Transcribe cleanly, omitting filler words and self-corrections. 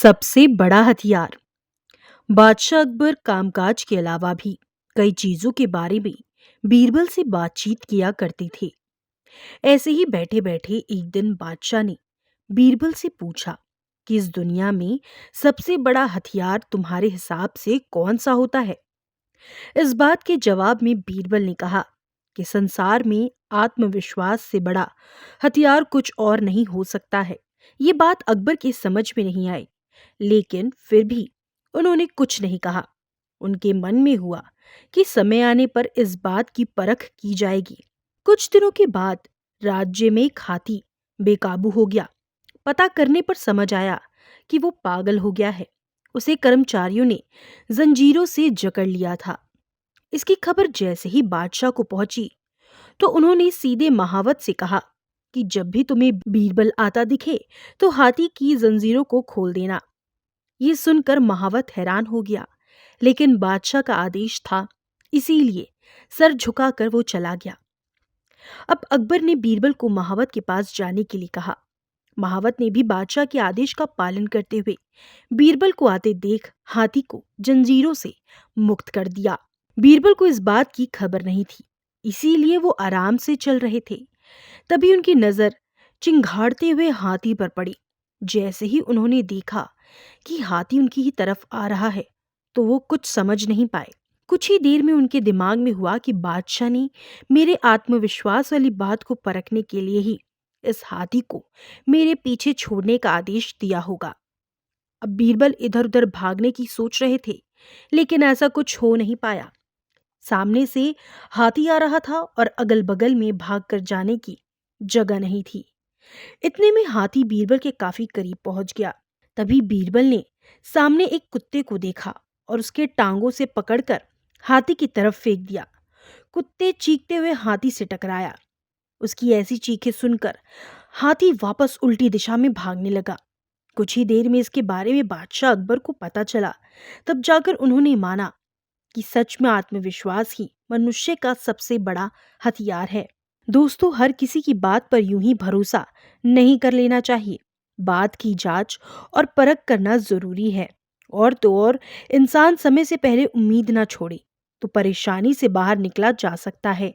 सबसे बड़ा हथियार। बादशाह अकबर कामकाज के अलावा भी कई चीजों के बारे में बीरबल से बातचीत किया करते थे। ऐसे ही बैठे बैठे एक दिन बादशाह ने बीरबल से पूछा कि इस दुनिया में सबसे बड़ा हथियार तुम्हारे हिसाब से कौन सा होता है। इस बात के जवाब में बीरबल ने कहा कि संसार में आत्मविश्वास से बड़ा हथियार कुछ और नहीं हो सकता है। ये बात अकबर की समझ में नहीं आई, लेकिन फिर भी उन्होंने कुछ नहीं कहा। उनके मन में हुआ कि समय आने पर इस बात की परख की जाएगी। कुछ दिनों के बाद राज्य में एक हाथी बेकाबू हो गया। पता करने पर समझ आया कि वो पागल हो गया है। उसे कर्मचारियों ने जंजीरों से जकड़ लिया था। इसकी खबर जैसे ही बादशाह को पहुंची तो उन्होंने सीधे महावत से कहा कि जब भी तुम्हें बीरबल आता दिखे तो हाथी की जंजीरों को खोल देना। ये सुनकर महावत हैरान हो गया, लेकिन बादशाह का आदेश था, इसीलिए सर झुकाकर वो चला गया। अब अकबर ने बीरबल को महावत के पास जाने के लिए कहा। महावत ने भी बादशाह के आदेश का पालन करते हुए बीरबल को आते देख हाथी को जंजीरों से मुक्त कर दिया। बीरबल को इस बात की खबर नहीं थी, इसीलिए वो आराम से चल रहे थे। तभी उनकी नजर चिंघाड़ते हुए हाथी पर पड़ी। जैसे ही उन्होंने देखा कि हाथी उनकी ही तरफ आ रहा है तो वो कुछ समझ नहीं पाए। कुछ ही देर में उनके दिमाग में हुआ कि बादशाह ने मेरे आत्मविश्वास वाली बात को परखने के लिए ही इस हाथी को मेरे पीछे छोड़ने का आदेश दिया होगा। अब बीरबल इधर उधर भागने की सोच रहे थे, लेकिन ऐसा कुछ हो नहीं पाया। सामने से हाथी आ रहा था और अगल बगल में भागकर जाने की जगह नहीं थी। इतने में हाथी बीरबल के काफी करीब पहुंच गया। तभी बीरबल ने सामने एक कुत्ते को देखा और उसके टांगों से पकड़कर हाथी की तरफ फेंक दिया। कुत्ते चीखते हुए हाथी से टकराया। उसकी ऐसी चीखें सुनकर हाथी वापस उल्टी दिशा में भागने लगा। कुछ ही देर में इसके बारे में बादशाह अकबर को पता चला। तब जाकर उन्होंने माना कि सच में आत्मविश्वास ही मनुष्य का सबसे बड़ा हथियार है। दोस्तों, हर किसी की बात पर यूं ही भरोसा नहीं कर लेना चाहिए। बात की जांच और परख करना जरूरी है। और तो और इंसान समय से पहले उम्मीद ना छोड़े तो परेशानी से बाहर निकला जा सकता है।